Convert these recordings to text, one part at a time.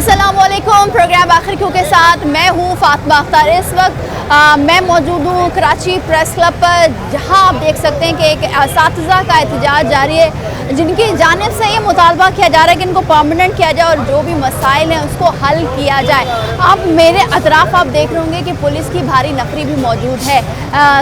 अस्सलामुअलैकुम। प्रोग्राम आखिर क्यों के साथ मैं हूँ फातिमा अख्तर। इस वक्त मैं मौजूद हूँ कराची प्रेस क्लब पर, जहाँ आप देख सकते हैं कि एक असातिज़ा का एहतजाज जारी है, जिनकी जानिब से ये मुतालबा किया जा रहा है कि इनको परमानेंट किया जाए और जो भी मसाइल हैं उसको हल किया जाए। अब मेरे अतराफ़ आप देख रहे होंगे कि पुलिस की भारी नफरी भी मौजूद है।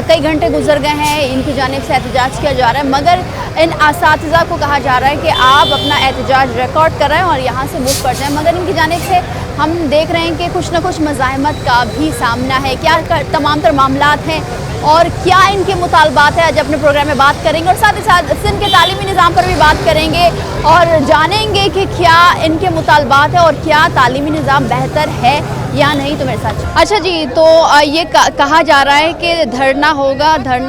कई घंटे गुजर गए हैं, इनकी जानिब से एहतजाज किया जा रहा है, मगर इन असातिज़ा को कहा जा रहा है कि आप अपना एहतजाज रिकॉर्ड कर रहे हैं और यहाँ से मूव कर जाएँ, मगर इनकी जानिब से हम देख रहे हैं कि कुछ ना कुछ मज़ाहमत का भी सामना है। क्या तमाम तर मामलात हैं और क्या इनके मुतालबात है, आज अपने प्रोग्राम में बात करेंगे और साथ ही साथ सिंध के तालीमी निज़ाम पर भी बात करेंगे और जानेंगे कि क्या इनके मुतालबात है और क्या तालीमी निज़ाम बेहतर है या नहीं। तो मेरे साथ अच्छा जी, तो ये कहा जा रहा है कि धरना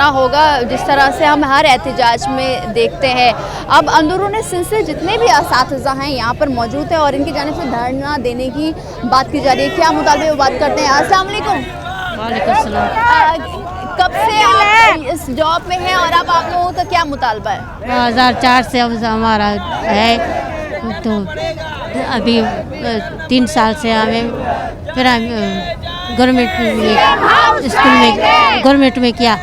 होगा जिस तरह से हम हर एहतजाज में देखते हैं। अब अंदरूनी सिंध से जितने भी असातिज़ा हैं यहाँ पर मौजूद है और इनकी जानिब से धरना देने की बात की जा रही है। क्या मुतालबे वो बात करते हैं। अस्सलाम वालेकुम। वालेकुम सलाम। कब से आप इस जॉब में हैं और अब आप लोगों का क्या मुतालबा है? 2004 से अब हमारा है, तो अभी 3 साल से हमें फिर गवर्नमेंट में किया।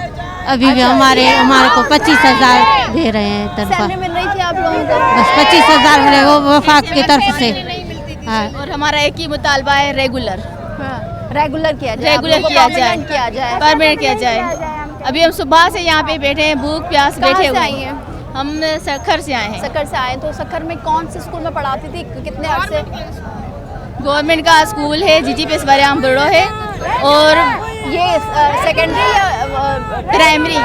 अभी भी हमारे को 25,000 दे रहे हैं तनख्वाह। सैलरी मिल रही थी आप लोगों को? बस 25,000 मिले, वो वफाक की तरफ से। हाँ। और हमारा एक ही मुतालबा है, रेगुलर किया जाए, परमानेंट किया जाए। अभी हम सुबह से यहाँ पे बैठे हैं, भूख प्यास बैठे हुए हैं। हम सखर से आए हैं। सखर से आए, तो सखर में कौन से स्कूल में पढ़ाती थी, कितने अरसे? गवर्नमेंट का स्कूल है, जीजीपीएस बरियाम बड़ो है, और ये सेकेंडरी या प्राइमरी?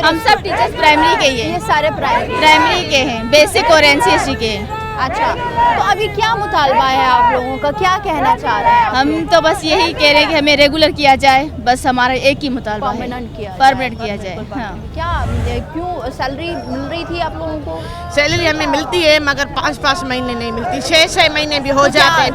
हम सब टीचर्स प्राइमरी के ही हैं। ये सारे प्राइमरी के हैं, बेसिक और एनसीएसटी के हैं। अच्छा, तो अभी क्या मुतालबा है आप लोगों का, क्या कहना चाह रहे हैं? हम तो बस यही कह रहे हैं कि हमें रेगुलर किया जाए, बस हमारा एक ही मुतालबा है, परमानेंट किया जाए। हाँ। क्या क्यों सैलरी मिल रही थी आप लोगों को? सैलरी हमें मिलती है, मगर 5-5 महीने नहीं मिलती, 6-6 महीने भी हो जाते हैं।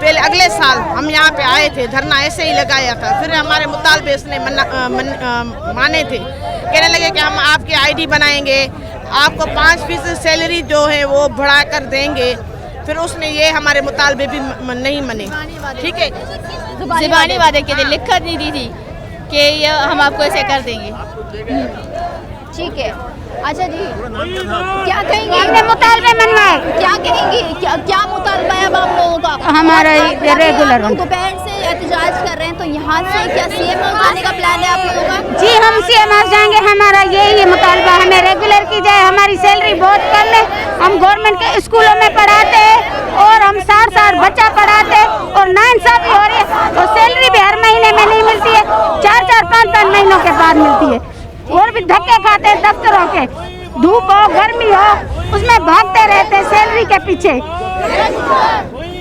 पहले अगले साल हम यहाँ पे आए थे, धरना ऐसे ही लगाया था, फिर हमारे मुतालबे इसने माने थे, कहने लगे कि हम आपकी आईडी बनाएंगे, आपको 5% सैलरी जो है वो बढ़ा कर देंगे। फिर उसने ये हमारे मुतालबे भी नहीं मने। ठीक है, ज़ुबानी वादे के लिए लिखत नहीं दी थी कि ये हम आपको ऐसे कर देंगे। ठीक है। अच्छा जी, क्या कहेंगे? अपने मुतालबे मनवाए। क्या कहेंगी, क्या मुतालबा है अब आप लोगों का? हमारा रेगुलर। दोपहर से एहतजाज कर रहे हैं, तो यहाँ से क्या सीएम हाउस जाने का प्लान है आप लोगों का? जी, हम सीएम हाउस जाएंगे। हमारा यही मुतालबा, हमें रेगुलर की जाए। हमारी सैलरी बहुत कम है, हम गवर्नमेंट के स्कूलों में पढ़ाते हैं और हम 4 बच्चा पढ़ाते हैं और नाइंसाफी हो रही है और सैलरी भी हर महीने में नहीं मिलती है, 4-4, 5-5 महीनों के बाद मिलती है और भी धक्के खाते हैं दफ्तरों के। धूप हो गर्मी हो उसमें भागते रहते हैं सैलरी के पीछे।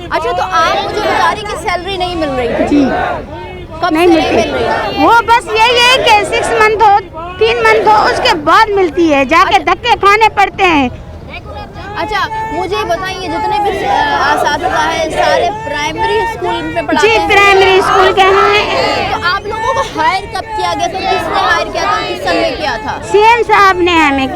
अच्छा, तो आप मुझे बता रही कि सैलरी नहीं मिल रही? जी, कब नहीं से मिल रही? वो बस यही है कि 6 मंथ हो, 3 मंथ हो, उसके बाद मिलती है, जाके धक्के खाने पड़ते हैं। अच्छा, मुझे बताइए, जितने भी असातिज़ा हैं सारे प्राइमरी स्कूल में पढ़ाते हैं? जी, प्राइमरी स्कूल के हैं। तो आप लोगों को हायर कब किया गया था, किसने हायर किया था, किस सन में किया था? सीएम साहब ने हमें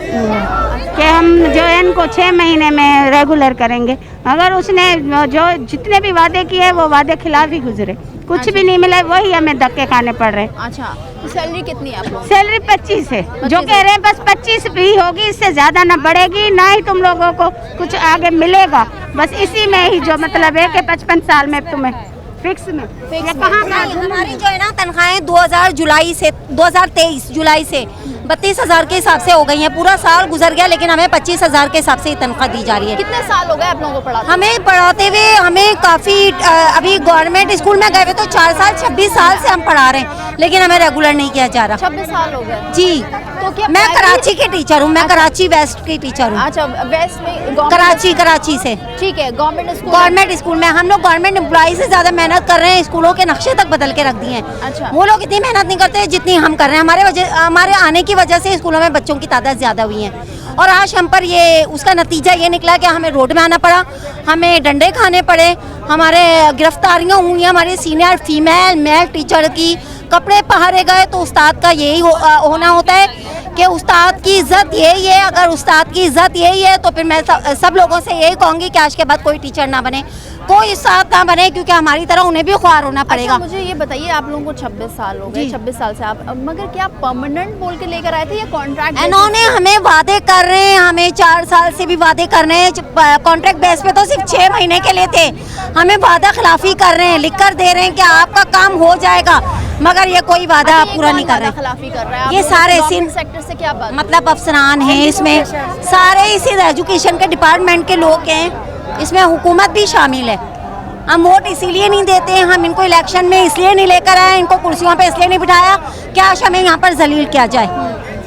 कि हम जो है इनको 6 महीने में रेगुलर करेंगे, मगर उसने जो जितने भी वादे किए वो वादे खिलाफ ही गुजरे, कुछ भी नहीं मिला, वही हमें धक्के खाने पड़ रहे। अच्छा, तो सैलरी कितनी है आप लोगों? सैलरी 25 है, जो कह रहे हैं बस 25 भी होगी, इससे ज्यादा ना बढ़ेगी, ना ही तुम लोगों को कुछ आगे मिलेगा। बस इसी में ही जो मतलब है कि 55 साल में तुम्हें फिक्स में हमारी जो है ना तनख्वाहें 2023 जुलाई से 32,000 के हिसाब से हो गई हैं। पूरा साल गुजर गया लेकिन हमें 25,000 के हिसाब से तनख्वाह दी जा रही है। कितने साल हो गए आप लोगों को पढ़ाते? हमें पढ़ाते हुए हमें काफ़ी अभी गवर्नमेंट स्कूल में गए हुए तो 4 साल 26 साल से हम पढ़ा रहे हैं, लेकिन हमें रेगुलर नहीं किया जा रहा। 26 साल हो गए? जी, तो क्या मैं कराची की टीचर हूँ, मैं कराची वेस्ट की टीचर हूँ। अच्छा, वेस्ट में? कराची से। ठीक है, गवर्नमेंट स्कूल में हम लोग गवर्नमेंट एम्प्लॉई से ज़्यादा मेहनत कर रहे हैं, स्कूलों के नक्शे तक बदल के रख दिए हैं। अच्छा। वो लोग इतनी मेहनत नहीं करते जितनी हम कर रहे हैं। हमारे आने की वजह से स्कूलों में बच्चों की तादाद ज़्यादा हुई है और आज हम पर ये उसका नतीजा ये निकला कि हमें रोड में आना पड़ा, हमें डंडे खाने पड़े, हमारे गिरफ्तारियाँ हुई हैं हमारे सीनियर फीमेल मेल टीचर की, कपड़े पहने गए तो उस्ताद का यही होना होता है कि उस्ताद की इज्जत यही है। अगर उस्ताद की इज्जत यही है तो फिर मैं सब लोगों से यही कहूँगी कि आज के बाद कोई टीचर ना बने, कोई उस्ताद ना बने, क्योंकि हमारी तरह उन्हें भी ख्वार होना पड़ेगा। अच्छा, मुझे ये बताइए, आप लोगों को 26 साल हो गए, 26 साल से आप, मगर क्या परमानेंट बोल के लेकर आए थे या कॉन्ट्रैक्ट? इन्होंने हमें वादे कर रहे हैं, हमें 4 साल से भी वादे कर रहे हैं। कॉन्ट्रैक्ट बेस पे तो सिर्फ 6 महीने के लिए थे, हमें वादा खिलाफी कर रहे हैं, लिख कर दे रहे हैं कि आपका काम हो जाएगा, मगर ये कोई वादा पूरा नहीं कर रहे। खिलाफी कर रहा है? ये सारे सेक्टर से क्या बात, मतलब अफसरान हैं इसमें, सारे इसी एजुकेशन के डिपार्टमेंट के लोग हैं, इसमें हुकूमत भी शामिल है। हम वोट इसीलिए नहीं देते हैं, हम इनको इलेक्शन में इसलिए नहीं लेकर आए, इनको कुर्सियों पे इसलिए नहीं बिठाया कि आज हमें यहाँ पर जलील किया जाए,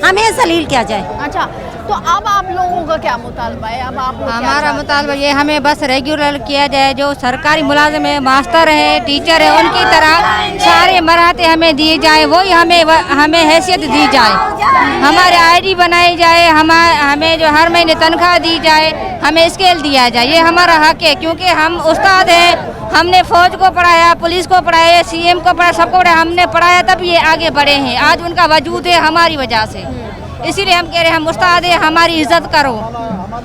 हमें जलील किया जाए। अच्छा, तो अब आप लोगों का क्या मुतालबा है? अब आप हमारा मुतालबा ये, हमें बस रेगुलर किया जाए, जो सरकारी मुलाजिम है, मास्टर है, टीचर है, उनकी तरह सारे मराते हमें दिए जाए, वही हमें हैसियत दी जाए, हमारे आईडी बनाई जाए, हमें जो हर महीने तनख्वाह दी जाए, हमें स्केल दिया जाए, ये हमारा हक है। क्योंकि हम उस्ताद हैं, हमने फौज को पढ़ाया, पुलिस को पढ़ाया, सीएम को पढ़ाया, सबको पढ़ाया, हमने पढ़ाया तब ये आगे बढ़े हैं, आज उनका वजूद है हमारी वजह से। इसीलिए हम कह रहे हैं, हम उस्ताद हैं, हमारी इज्जत करो,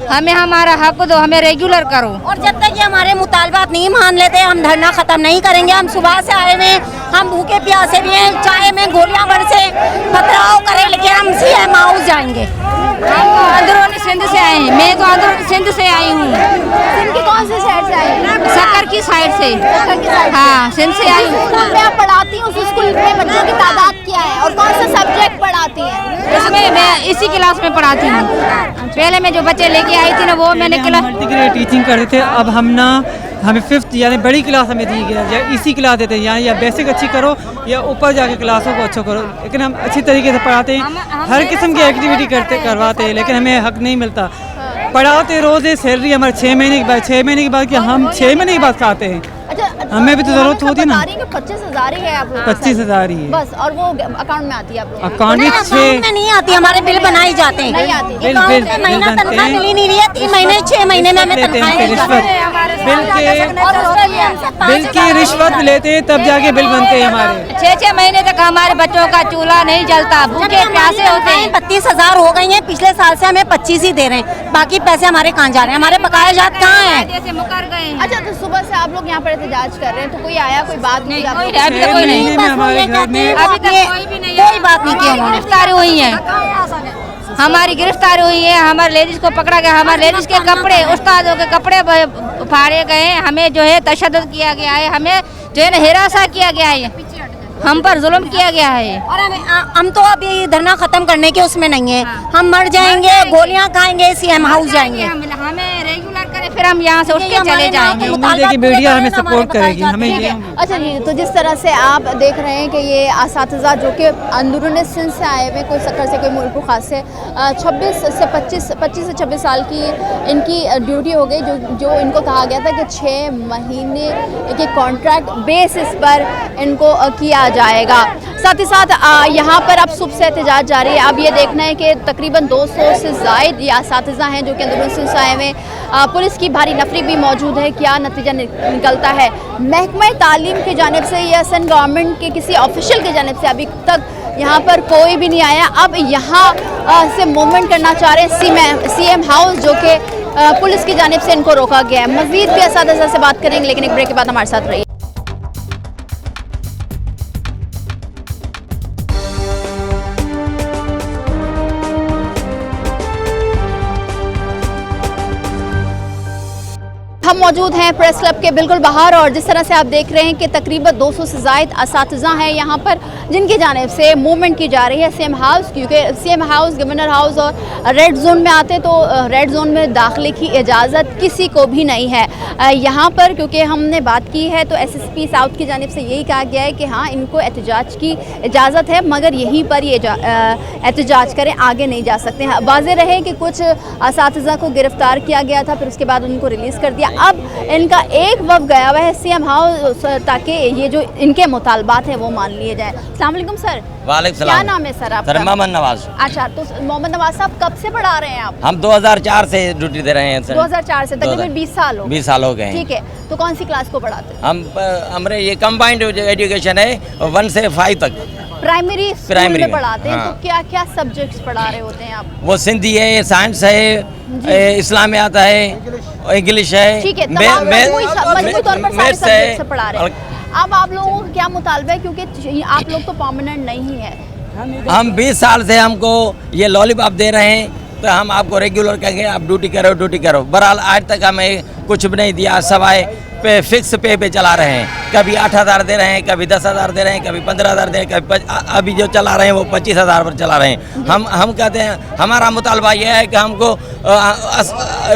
हमें हमारा हक दो, हमें रेगुलर करो। और जब तक ये हमारे मुतालबात नहीं मान लेते, हम धरना खत्म नहीं करेंगे। हम सुबह से आए हुए, हम भूखे प्यासे भी हैं, चाहे में गोलियां बरसे, पथराव करें, लेकिन हम सीएम हाउस जाएंगे। हम अंदरूनी सिंध से आए हैं, मैं तो अंदरूनी सिंध से आई हूँ। सिंध की कौन सी साइड से आई हैं? सक्कर की साइड से। हाँ, सिंध से आई हूँ। स्कूल में आप पढ़ाती हूँ, उस स्कूल में बच्चों की तादाद क्या है और कौन सा सब्जेक्ट पढ़ाती हैं? इसमें मैं इसी क्लास में पढ़ाती हूँ। पहले मैं जो बच्चे लेके आई थी ना, वो मैंने क्लास मल्टीग्रेड टीचिंग करते थे, अब हमें 5th यानी बड़ी क्लास हमें दी गई है, या इसी क्लास देते हैं, यानी या बेसिक अच्छी करो या ऊपर जाके क्लासों को अच्छा करो, लेकिन हम अच्छी तरीके से पढ़ाते हैं, हर किस्म की एक्टिविटी करवाते हैं, लेकिन हमें हक नहीं मिलता। पढ़ाते रोज़ है, सैलरी हमारे 6 महीने के बाद, 6 महीने के बाद क्या हम 6 महीने के बाद खाते हैं। अच्छा, हमें भी तो जरूरत होती है ना। 25,000 ही है आप लोग? 25,000 ही है बस, और वो अकाउंट में आती है आप लोग? अकाउंट में 6 में नहीं आती, हमारे बिल बनाए जाते हैं, नहीं आती। बिल महीना तनख्वाह मिली नहीं रही है, 3 महीने 6 महीने में हमें तनख्वाह बिल की रिश्वत लेते हैं, तब जाके बिल बनते हैं हमारे। 6 महीने तक हमारे बच्चों का चूल्हा नहीं जलता, भूखे प्यासे होते हैं। 32,000 हो गई हैं, पिछले साल से हमें 25 ही दे रहे हैं, बाकी पैसे हमारे कहाँ जा रहे हैं, हमारे बकाया जात कहाँ हैं? जैसे मुकर गए। अच्छा, तो सुबह से आप लोग यहाँ पर एहतजाज कर रहे हैं, तो कोई आया, कोई बात नहीं? आप लोग- अभी तक कोई नहीं, में हमारे घर में अभी तक कोई भी नहीं, कोई बात नहीं की उन्होंने। गिरफ्तारी हुई है, हमारी गिरफ्तारी हुई है, हमारे लेडीज को पकड़ा गया, हमारे लेडीज के कपड़े, उस्तादों के कपड़े फाड़े गए, हमें जो है तशद्दुद किया गया है, हमें जो है ना हिरासा किया गया है, हम पर जुल्म किया गया है। और हम तो अभी धरना खत्म करने के उसमें नहीं है, हम मर जाएंगे, गोलियां खाएंगे, सीएम हाउस जाएंगे। हमें रेगुलर करें, फिर हम यहाँ से उठ के चले जाएंगे। उम्मीद है कि मीडिया हमें सपोर्ट करेगी, हमें ये अच्छा जी, तो जिस तरह से आप देख रहे हैं कि ये असातिज़ा जो कि अंदरूनी सिंध से आए हुए, कोई सक्कर से, कोई मुल्क खास से, 25 से 26 साल की इनकी ड्यूटी हो गई, जो इनको कहा गया था कि 6 महीने के कॉन्ट्रैक्ट बेसिस पर इनको किया जाएगा। साथ ही साथ यहाँ पर अब सुबह से एहतजाज जारी है। अब ये देखना है कि तकरीबन 200 से ज़ायद ये असातिज़ा हैं जो कि अंदरूनी सिंध से आए हुए। पुलिस की भारी नफरी भी मौजूद है, क्या नतीजा निकलता है? महकमा तालीम की जानिब से या सन गवर्नमेंट के किसी ऑफिशियल की जानिब से अभी तक यहाँ पर कोई भी नहीं आया। अब यहाँ से मूवमेंट करना चाह रहे हैं सीएम हाउस, जो कि पुलिस की जानिब से इनको रोका गया है। मज़ीद भी असातिज़ा से बात करेंगे, लेकिन एक ब्रेक के बाद हमारे साथ रहिए। हम मौजूद हैं प्रेस क्लब के बिल्कुल बाहर, और जिस तरह से आप देख रहे हैं कि तकरीबन 200 से ज़ायद असातिज़ा हैं यहाँ पर, जिनकी जानिब से मूवमेंट की जा रही है सीएम हाउस, क्योंकि सीएम हाउस, गवर्नर हाउस और रेड जोन में आते, तो रेड जोन में दाखिले की इजाज़त किसी को भी नहीं है यहाँ पर। क्योंकि हमने बात की है तो एसएसपी साउथ की जानिब से यही कहा गया है कि हाँ, इनको एहतजाज की इजाज़त है, मगर यहीं पर ये एहतजाज करें, आगे नहीं जा सकते हैं। वाज़ेह रहे कि कुछ असातिज़ा को गिरफ़्तार किया गया था, फिर उसके बाद उनको रिलीज़ कर दिया। अब इनका एक वक्त गया हुआ है सीएम हाउस ताकि ये जो इनके मुतालबात हैं वो मान लिए जाए। अस्सलाम वालेकुम सर। वालेकुम क्या सलाम। नाम है सर आपका? सर मोहम्मद नवाज। अच्छा, तो मोहम्मद नवाज साहब कब से पढ़ा रहे हैं आप? हम 2004 से ड्यूटी दे रहे हैं सर। 2004 से, तकरीबन 20 साल हो 20 साल हो गए हैं। ठीक है, तो कौन सी क्लास को पढ़ाते हैं? हमारे ये कंबाइंड एजुकेशन है 1 से 5 तक। प्राइमरी स्कूल प्राइमरी में में, पढ़ाते हैं। हाँ। तो क्या क्या सब्जेक्ट्स पढ़ा रहे होते हैं आप? वो सिंधी है, साइंस है, इस्लामियात है, इंग्लिश है, ठीक है, तमाम मजमूई तौर पर सारे सब्जेक्ट्स पढ़ा रहे हैं। अब आप लोगों का क्या मुतालबा है, क्योंकि आप लोग तो परमानेंट नहीं है? हम 20 साल से हमको ये लॉलीपॉप दे रहे हैं, तो हम आपको रेगुलर कहेंगे आप ड्यूटी करो। बहरहाल आज तक हमें कुछ भी नहीं दिया, सवाए पे फिक्स पे चला रहे हैं। कभी 8,000 दे रहे हैं, कभी 10,000 दे रहे हैं, कभी 15,000 दे रहे हैं, कभी अभी जो चला रहे हैं वो 25,000 पर चला रहे हैं। हम कहते हैं हमारा मुतालबा यह है कि हमको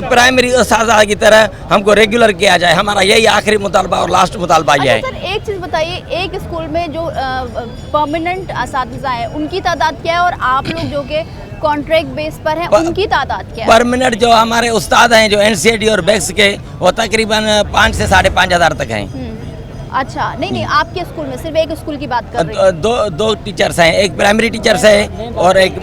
प्राइमरी उस्ताद की तरह हमको रेगुलर किया जाए। हमारा यही आखिरी मुतालबा और लास्ट मुतालबा यह है। सर एक चीज़ बताइए, एक स्कूल में जो परमानेंट असातिज़ा हैं उनकी तादाद क्या है, और आप लोग जो कि कॉन्ट्रैक्ट बेस पर हैं उनकी तादाद क्या है? परमानेंट जो हमारे उस्ताद हैं जो एनसीईआरटी और बैक्स के, वो तकरीबन 5 से 5,500 तक हैं। अच्छा, नहीं आपके स्कूल में सिर्फ एक स्कूल की बात कर रही हूँ। दो टीचर्स हैं, एक प्राइमरी टीचर्स है और एक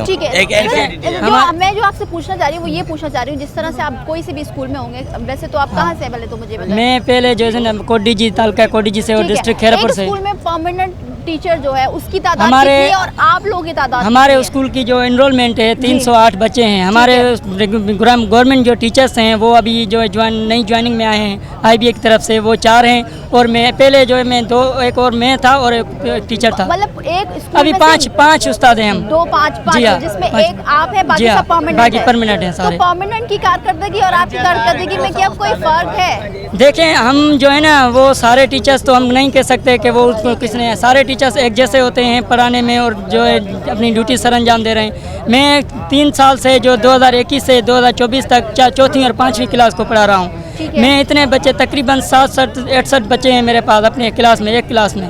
ठीक है। एक एनसीईआरटी टीचर। मैं जो आपसे पूछना चाह रही हूँ वो ये पूछना चाह रही हूँ, जिस तरह से आप कोई से भी स्कूल में होंगे, वैसे तो आप कहाँ से, पहले तो मुझे बताइए। मैं पहले जो है ना कोडीजी तालका कोडीजी से और डिस्ट्रिक्ट खैरापुर से। स्कूल में परमानेंट टीचर जो है उसकी तादाद कितनी है और आप लोगों की तादाद? हमारे स्कूल की जो एनरोलमेंट है 308 बच्चे हैं। हमारे गवर्नमेंट जो टीचर्स हैं वो अभी जो नई ज्वाइनिंग में आए हैं IBA की तरफ से, वो 4 हैं। और मैं पहले जो है मैं 2, एक और मैं था और एक टीचर था। मतलब एक स्कूल अभी में 5 उस्ताद हैं हम। 2 5 जी हाँ, जिसमें 5 एक आप है, बाकी जी हाँ, सब परमानेंट बाकी परमानेंट हैं सारे। तो परमानेंट की कारकर्दगी और आपकी कारकर्दगी में क्या कोई फर्क है? देखें, हम जो है ना वो सारे टीचर्स तो हम नहीं कह सकते कि वो उसको किसने, सारे टीचर्स एक जैसे होते हैं पढ़ाने में और जो है अपनी ड्यूटी सर अंजाम दे रहे हैं। मैं 3 साल से जो 2021 से 2024 तक 4वीं और 5वीं क्लास को पढ़ा रहा हूँ। मैं इतने बच्चे तकरीबन 67-68 बच्चे हैं मेरे पास अपने क्लास में, एक क्लास में।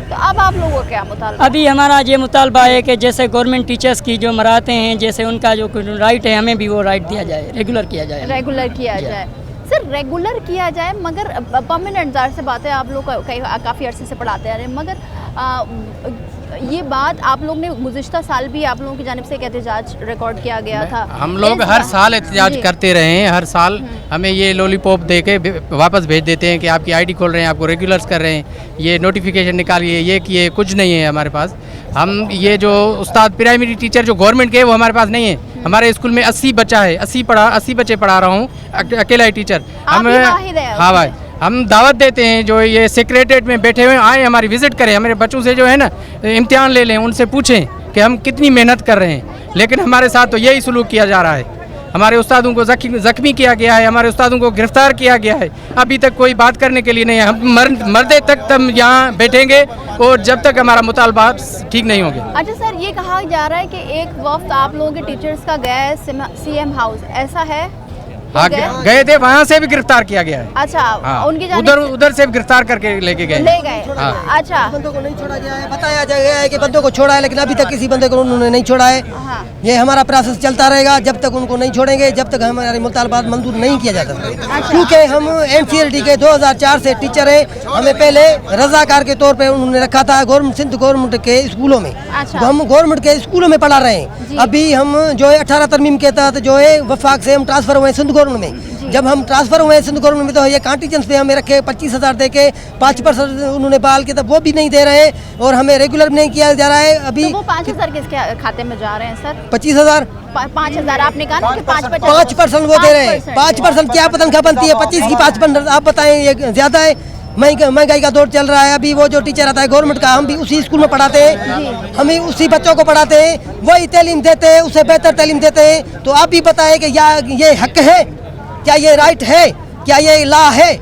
तो अब आप लोगों को क्या मुतालबा? अभी हमारा ये मुतालबा है कि जैसे गवर्नमेंट टीचर्स की जो मराते हैं, जैसे उनका जो राइट है हमें भी वो राइट दिया जाए, रेगुलर किया जाए। रेगुलर किया जाए सर, रेगुलर किया जाए, मगर परमानेंट ज़ाहिर से बात है, आप लोग काफ़ी अरसे से पढ़ाते आ रहे हैं, मगर ये बात आप लोग ने गुज़िश्ता साल भी आप लोगों की जानिब से एक एहतजाज रिकॉर्ड किया गया था। हम लोग हर साल एहतजाज करते रहे हैं। हर साल हमें ये लॉलीपॉप दे के वापस भेज देते हैं कि आपकी आईडी खोल रहे हैं, आपको रेगुलर्स कर रहे हैं, ये नोटिफिकेशन निकालिए, ये किए, कुछ नहीं है हमारे पास। हम ये जो उस्ताद प्राइमरी टीचर जो गवर्नमेंट के वो हमारे पास नहीं है। हमारे स्कूल में 80 बच्चा है, 80 बच्चे पढ़ा रहा हूँ, अकेला ही टीचर। हाँ भाई, हम दावत देते हैं जो ये सेक्रेटरीट में बैठे हुए आए, हमारी विजिट करें, हमारे बच्चों से जो है ना इम्तिहान ले लें, उनसे पूछें कि हम कितनी मेहनत कर रहे हैं। लेकिन हमारे साथ तो यही सलूक किया जा रहा है। हमारे उस्तादों को जख्मी किया गया है, हमारे उस्तादों को गिरफ्तार किया गया है। अभी तक कोई बात करने के लिए नहीं है। हम मरदे तक तब यहाँ बैठेंगे और जब तक हमारा मुतालबा ठीक नहीं होंगे। अच्छा सर, ये कहा जा रहा है कि एक वक्त आप लोगों के टीचर्स का गया है सीएम हाउस, ऐसा है? हाँ, गए थे, वहाँ से भी गिरफ्तार किया गया है। अच्छा, हाँ, उनकी उधर से भी गिरफ्तार करके लेके गए। हाँ। अच्छा, बंदों को नहीं छोड़ा गया है, बताया गया है कि बंदों को छोड़ा है, लेकिन अभी तक किसी बंदे को उन्होंने नहीं छोड़ा है। हाँ। ये हमारा प्रोसेस चलता रहेगा जब तक उनको नहीं छोड़ेंगे, जब तक हमारे मुतालबात मंजूर नहीं किया जाता। क्योंकि हम NCLT के 2004 से टीचर हैं। हमें पहले रजाकार के तौर पे उन्होंने रखा था सिंध गवर्नमेंट के स्कूलों में। हम गवर्नमेंट के स्कूलों में पढ़ा रहे हैं। अभी हम जो है 18 तरमीम के तहत जो है वफाक से हम ट्रांसफर हुए सिंध गवर्नमेंट में। जब हम ट्रांसफर हुए सिंध गवर्नमेंट में तो ये कॉन्टीजेंस पे हमें रखे 25,000 दे के 5% उन्होंने बाल के, तब वो भी नहीं दे रहे हैं और हमें रेगुलर नहीं किया जा रहा है। अभी तो वो 5,000 किसके खाते में जा रहे हैं सर? 25,000 5,000 आपने कहा ना कि 5% वो दे रहे हैं। 5% क्या तनख्वाह बनती है? 25 की 5%, आप बताएं ये ज्यादा है? महंगाई का दौर चल रहा है। अभी वो जो टीचर आता है गवर्नमेंट का, हम भी उसी स्कूल में पढ़ाते हैं, हम ही उसी बच्चों को पढ़ाते हैं, वही तालीम देते हैं, उससे बेहतर तालीम देते हैं। तो आप भी बताएं कि ये हक है, क्या ये राइट है, क्या ये लॉ है?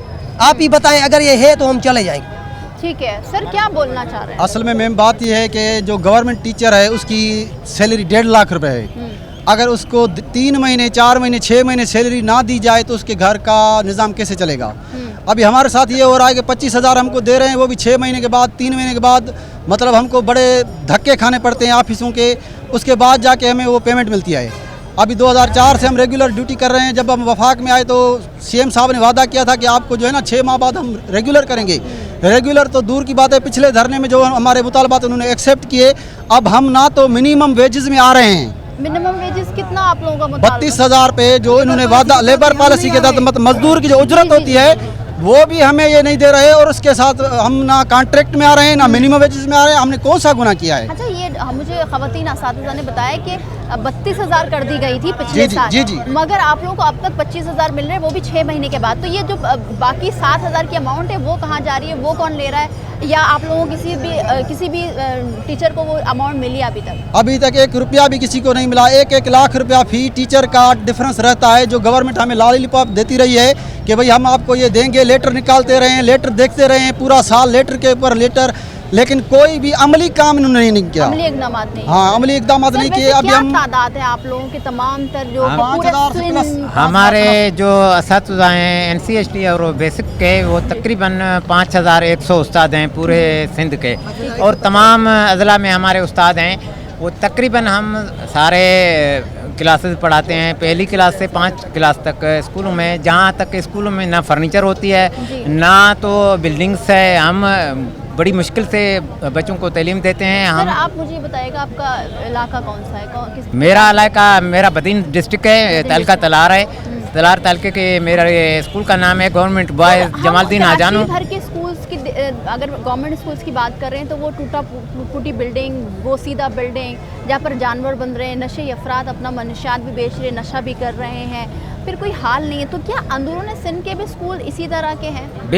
आप ही बताएं, अगर ये है तो हम चले जाएंगे। ठीक है सर, क्या बोलना चाह रहे हैं? असल में मैम बात यह है कि जो गवर्नमेंट टीचर है उसकी सैलरी 1.5 लाख रुपए है। अगर उसको 3 महीने 4 महीने 6 महीने सैलरी ना दी जाए तो उसके घर का निज़ाम कैसे चलेगा? अभी हमारे साथ ये हो रहा है कि 25,000 हमको दे रहे हैं, वो भी 6 महीने के बाद, 3 महीने के बाद, मतलब हमको बड़े धक्के खाने पड़ते हैं ऑफिसों के, उसके बाद जाके हमें वो पेमेंट मिलती है। अभी 2004 से हम रेगुलर ड्यूटी कर रहे हैं। जब हम वफाक में आए तो सीएम साहब ने वादा किया था कि आपको जो है ना 6 माह बाद हम रेगुलर करेंगे। रेगुलर तो दूर की बात है, पिछले धरने में जो हमारे मुतालबात उन्होंने एक्सेप्ट किए। अब हम ना तो मिनिमम वेजेस में आ रहे हैं। मिनिमम वेजेस कितना आप लोगों का मुतालबा? 32,000 पे जो इन्होंने वादा लेबर पॉलिसी के तहत मजदूर की जो उजरत होती है वो भी हमें ये नहीं दे रहे, और उसके साथ हम ना कॉन्ट्रैक्ट में आ रहे हैं ना मिनिमम वेजेस में आ रहे हैं। हमने कौन सा गुनाह किया है? अच्छा, ये मुझे खवातीन असातिज़ा ने बताया कि 32,000 कर दी गई थी पिछले साल। जी। मगर आप लोगों को अब तक 25,000 मिल रहे हैं, वो भी 6 महीने के बाद। तो ये जो बाकी 7,000 की अमाउंट है वो कहाँ जा रही है, वो कौन ले रहा है? या आप लोगों को किसी भी टीचर को वो अमाउंट मिली अभी तक? अभी तक 1 रुपया भी किसी को नहीं मिला। 1-1 लाख रुपया फी टीचर का डिफरेंस रहता है, जो गवर्नमेंट हमें लॉलीपॉप देती रही है कि भाई हम आपको ये देंगे। लेटर निकालते रहे हैं, लेटर देखते रहे हैं, पूरा साल लेटर के ऊपर लेटर, लेकिन कोई भी अमली काम इन्होंने नहीं किया। अमली इक़दाम नहीं। हाँ, अमली इक़दाम नहीं किए। अभी हम तादाद है आप लोगों के तमाम तर जो हमारे जो असातिज़ा हैं NCST और बेसिक के, वो तकरीबन 5,100 उस्ताद हैं पूरे सिंध के, और तमाम अज़ला में हमारे उस्ताद हैं। वो तकरीबन हम सारे क्लासेस पढ़ाते हैं, पहली क्लास से 5 क्लास तक स्कूलों में। जहाँ तक स्कूलों में ना फर्नीचर होती है ना तो बिल्डिंग्स है। हम बड़ी मुश्किल से बच्चों को तालीम देते हैं। हम आप मुझे बताइएगा आपका इलाका कौन सा है? मेरा इलाका, मेरा बदीन डिस्ट्रिक्ट है, तलका तलार है। तलार तालके के मेरा स्कूल का नाम है गवर्नमेंट बॉयज़ जमालुद्दीन आजानू। भर के स्कूल्स की अगर गवर्नमेंट स्कूल्स की बात कर रहे हैं तो वो टूटा फूटी बिल्डिंग, गोसीदा बिल्डिंग, जहाँ पर जानवर बन रहे हैं, नशे अफराद अपना मनशात भी बेच रहे हैं, नशा भी कर रहे हैं, फिर कोई हाल नहीं है। तो क्या अंदरूनी सिंध के भी स्कूल इसी तरह के हैं?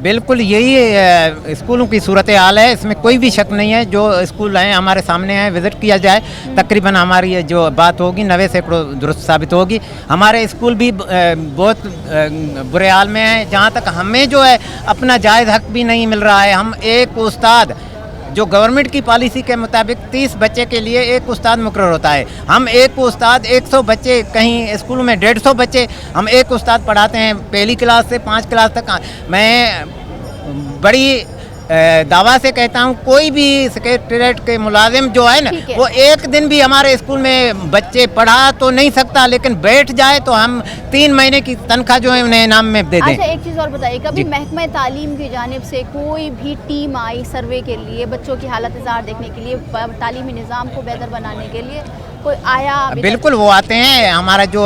बिल्कुल यही स्कूलों की सूरत हाल है, इसमें कोई भी शक नहीं है। जो स्कूल हैं हमारे सामने हैं, विज़िट किया जाए, तकरीबन हमारी जो बात होगी 90 सैकड़ों दुरुस्त साबित होगी। हमारे स्कूल भी बहुत बुरे हाल में हैं, जहाँ तक हमें जो है अपना जायज़ हक भी नहीं मिल रहा है। हम एक उस्ताद, जो गवर्नमेंट की पॉलिसी के मुताबिक 30 बच्चे के लिए एक उस्ताद मुकर्रर होता है, हम एक उस्ताद 100 बच्चे, कहीं स्कूलों में 150 बच्चे, हम एक उस्ताद पढ़ाते हैं पहली क्लास से 5 क्लास तक। मैं बड़ी दावा से कहता हूँ, कोई भी सेक्रेटरीट के मुलाजिम जो है ना, वो एक दिन भी हमारे स्कूल में बच्चे पढ़ा तो नहीं सकता, लेकिन बैठ जाए तो हम 3 महीने की तनख्वाह जो है उन्हें इनाम में दे दें। अच्छा, एक चीज़ और बताइए, कभी महकमा तालीम की जानिब से कोई भी टीम आई सर्वे के लिए, बच्चों की हालत इज़ार देखने के लिए, तालीमी निज़ाम को बेहतर बनाने के लिए कोई आया? बिल्कुल, वो आते हैं। हमारा जो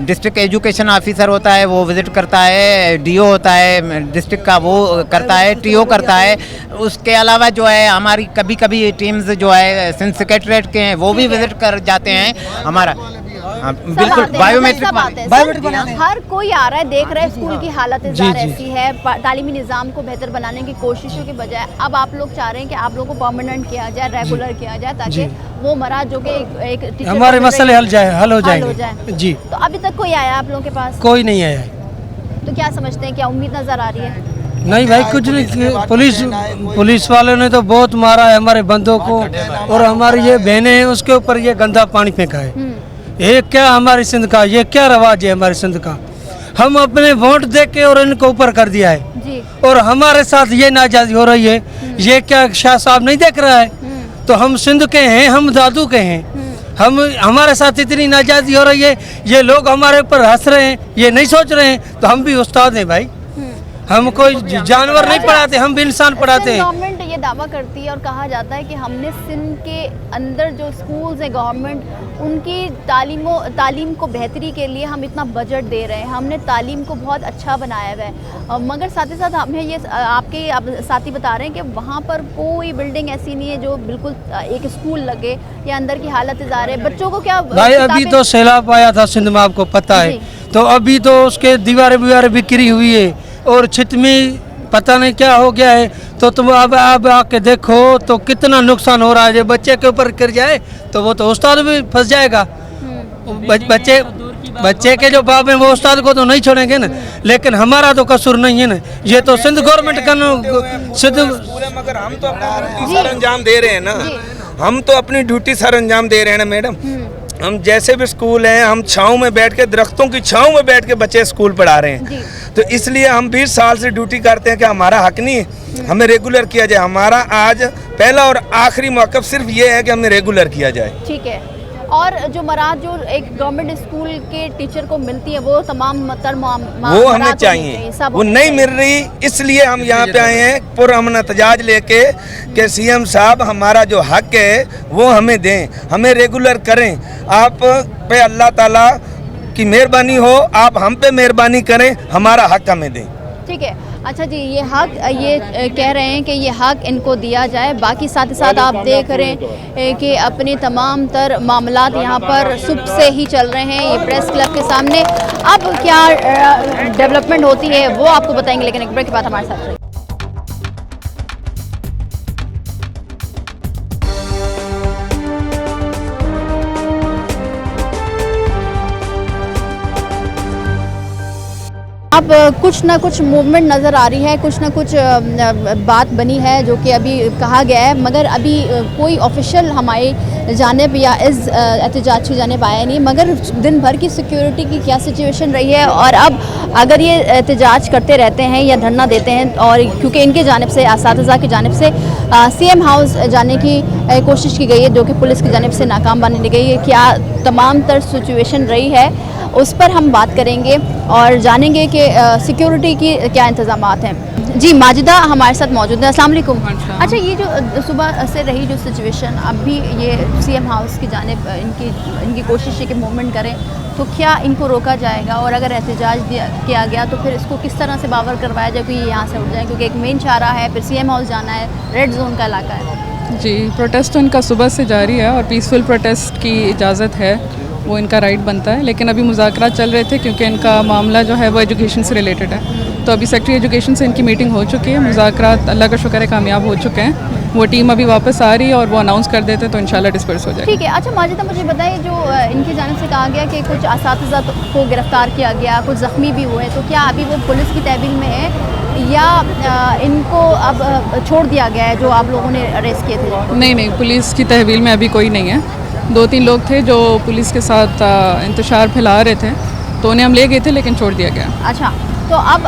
डिस्ट्रिक्ट एजुकेशन ऑफिसर होता है वो विज़िट करता है, DO होता है डिस्ट्रिक्ट का वो करता है, TO करता है। उसके अलावा जो है हमारी कभी कभी टीम्स जो है सिंध सेक्रेटरीट के हैं वो भी विज़िट कर जाते हैं। हमारा बिल्कुल बायोमेट्रिक हर कोई आ रहा है, देख रहा है स्कूल की हालत ऐसी है, तालीमी निज़ाम को बेहतर बनाने की कोशिशों के बजाय अब आप लोग चाह रहे हैं कि आप लोगों को परमानेंट किया जाए, रेगुलर किया जाए, ताकि वो मराज जो कि एक हमारे मसले हल हो जाएंगे। जी, तो अभी तक कोई आया आप लोगों के पास? कोई नहीं आया। तो क्या समझते हैं, क्या उम्मीद नजर आ रही है? नहीं भाई, कुछ नहीं। पुलिस वालों ने तो बहुत मारा है हमारे बंदों को, और हमारी ये बहनें हैं उसके ऊपर ये गंदा पानी फेंका है। ये क्या हमारी सिंध का, ये क्या रवाज है हमारे सिंध का? हम अपने वोट दे के और इनको ऊपर कर दिया है जी। और हमारे साथ ये नाजायज हो रही है। ये क्या शाह साहब नहीं देख रहा है? तो हम सिंध के हैं, हम दादू के हैं, हमारे साथ इतनी नाजायजी हो रही है, ये लोग हमारे ऊपर हंस रहे हैं, ये नहीं सोच रहे हैं। तो हम भी उस्ताद हैं भाई, हम कोई जानवर नहीं पढ़ाते, हम भी इंसान पढ़ाते हैं। गवर्नमेंट ये दावा करती है और कहा जाता है कि हमने सिंध के अंदर जो स्कूल्स हैं गवर्नमेंट उनकी तालीम को बेहतरी के लिए हम इतना बजट दे रहे हैं, हमने तालीम को बहुत अच्छा बनाया हुआ है, मगर साथ ही साथ हमें ये आपके साथी बता रहे हैं कि वहाँ पर कोई बिल्डिंग ऐसी नहीं है जो बिल्कुल एक स्कूल लगे या अंदर की हालत इज़ार है। बच्चों को क्या भाई, अभी तो सैलाब आया था सिंध में, आपको पता है, तो अभी तो उसके दीवारें भी गिरी हुई है और छित में पता नहीं क्या हो गया है। तो तुम अब आके देखो तो कितना नुकसान हो रहा है। जब बच्चे के ऊपर गिर जाए तो वो तो उस्ताद भी फंस जाएगा। बच्चे के जो बाप हैं वो उस्ताद को तो नहीं छोड़ेंगे ना, लेकिन हमारा तो कसूर नहीं है ना, ये तो सिंध गवर्नमेंट का मगर हम तो अपनी ड्यूटी सर अंजाम दे रहे हैं ना, हम तो अपनी ड्यूटी सर अंजाम दे रहे हैं ना मैडम। हम जैसे भी स्कूल हैं, हम छाँव में बैठ के, दरख्तों की छाँव में बैठ के बच्चे स्कूल पढ़ा रहे हैं। तो इसलिए हम 20 साल से ड्यूटी करते हैं कि हमारा हक नहीं है, हमें रेगुलर किया जाए। हमारा आज पहला और आखिरी मौक़िफ़ सिर्फ ये है कि हमें रेगुलर किया जाए। ठीक है, और जो मराद जो एक गवर्नमेंट स्कूल के टीचर को मिलती है वो तमाम वो हमें चाहिए, वो नहीं मिल रही। इसलिए हम यहाँ पे आए हैं पुरअमन एहतजाज लेके कि सीएम साहब हमारा जो हक है वो हमें दें, हमें रेगुलर करें। आप पे अल्लाह ताला की मेहरबानी हो, आप हम पे मेहरबानी करें, हमारा हक हमें दें। ठीक है, अच्छा जी, ये हक ये कह रहे हैं कि ये हक इनको दिया जाए। बाकी साथ ही साथ आप देख रहे हैं कि अपने तमाम तर मामलात यहाँ पर सुबह से ही चल रहे हैं ये प्रेस क्लब के सामने। अब क्या डेवलपमेंट होती है वो आपको बताएंगे, लेकिन एक ब्रेक के बाद हमारे साथ रहिए। अब कुछ ना कुछ मूवमेंट नज़र आ रही है, कुछ ना कुछ बात बनी है जो कि अभी कहा गया है, मगर अभी कोई ऑफिशियल हमारी जानिब या इस एहतजाज की जानिब आया नहीं। मगर दिन भर की सिक्योरिटी की क्या सिचुएशन रही है, और अब अगर ये एहतजाज करते रहते हैं या धरना देते हैं, और क्योंकि इनके जानिब से असातिज़ा की जानिब से सीएम हाउस जाने की कोशिश की गई है जो कि पुलिस की जानिब से नाकाम बनी गई है, क्या तमाम तर सिचुएशन रही है उस पर हम बात करेंगे और जानेंगे कि सिक्योरिटी की क्या इंतज़ामात हैं। जी, माजिदा हमारे साथ मौजूद है। अस्सलाम वालेकुम। अच्छा, ये जो सुबह से रही जो सिचुएशन, अब भी ये सीएम हाउस की जानिब इनकी कोशिश है कि मूवमेंट करें, तो क्या इनको रोका जाएगा? और अगर एहतजाज किया गया तो फिर इसको किस तरह से बावर करवाया जाए कि ये यहाँ से उठ जाए, क्योंकि एक मेन शाहरा है, फिर सीएम हाउस जाना है, रेड जोन का इलाका है। जी, प्रोटेस्ट तो इनका सुबह से जारी है और पीसफुल प्रोटेस्ट की इजाज़त है, वो इनका राइट बनता है। लेकिन अभी मुज़ाकरात चल रहे थे क्योंकि इनका मामला जो है वो एजुकेशन से रिलेटेड है, तो अभी सेक्रेटरी एजुकेशन से इनकी मीटिंग हो चुकी है। मुज़ाकरात अल्लाह का शुक्र है कामयाब हो चुके हैं। वो टीम अभी वापस आ रही है और वो अनाउंस कर देते तो इंशाल्लाह डिस्पर्स हो जाएगा। ठीक है। अच्छा माजिदा, मुझे बताइए, जो इनकी जानिब से कहा गया कि कुछ असातिज़ा को गिरफ्तार किया गया, कुछ ज़ख्मी भी हुए, तो क्या अभी वो पुलिस की तहवील में है या इनको अब छोड़ दिया गया है जो आप लोगों ने अरेस्ट किए थे? नहीं, पुलिस की तहवील में अभी कोई नहीं है। 2-3 लोग थे जो पुलिस के साथ इंतशार फैला रहे थे, तो उन्हें हम ले गए थे लेकिन छोड़ दिया गया। अच्छा, तो अब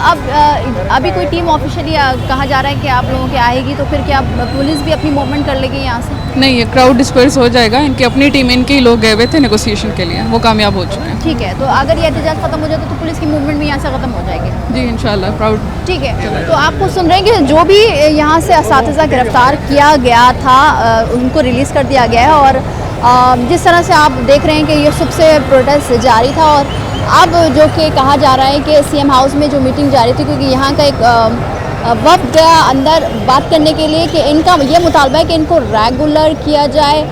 अभी कोई टीम ऑफिशियली कहा जा रहा है कि आप लोगों की आएगी, तो फिर क्या पुलिस भी अपनी मूवमेंट कर लेगी यहाँ से? नहीं, ये क्राउड डिस्पर्स हो जाएगा। इनकी अपनी टीम, इनके ही लोग गए हुए थे नेगोशिएशन के लिए, वो कामयाब हो चुके हैं। ठीक है, तो अगर ये एहतजाज खत्म हो जाता तो पुलिस की मूवमेंट भी यहाँ से खत्म हो जाएगी? जी इंशाल्लाह, क्राउड। ठीक है, तो आपको सुन रहे हैं कि जो भी यहाँ से असातिज़ा गिरफ्तार किया गया था उनको रिलीज़ कर दिया गया है, और जिस तरह से आप देख रहे हैं कि ये सुबह से प्रोटेस्ट जारी था, और अब जो कि कहा जा रहा है कि सीएम हाउस में जो मीटिंग जारी थी, क्योंकि यहाँ का एक वक्त गया अंदर बात करने के लिए कि इनका ये मुतालबा है कि इनको रेगुलर किया जाए,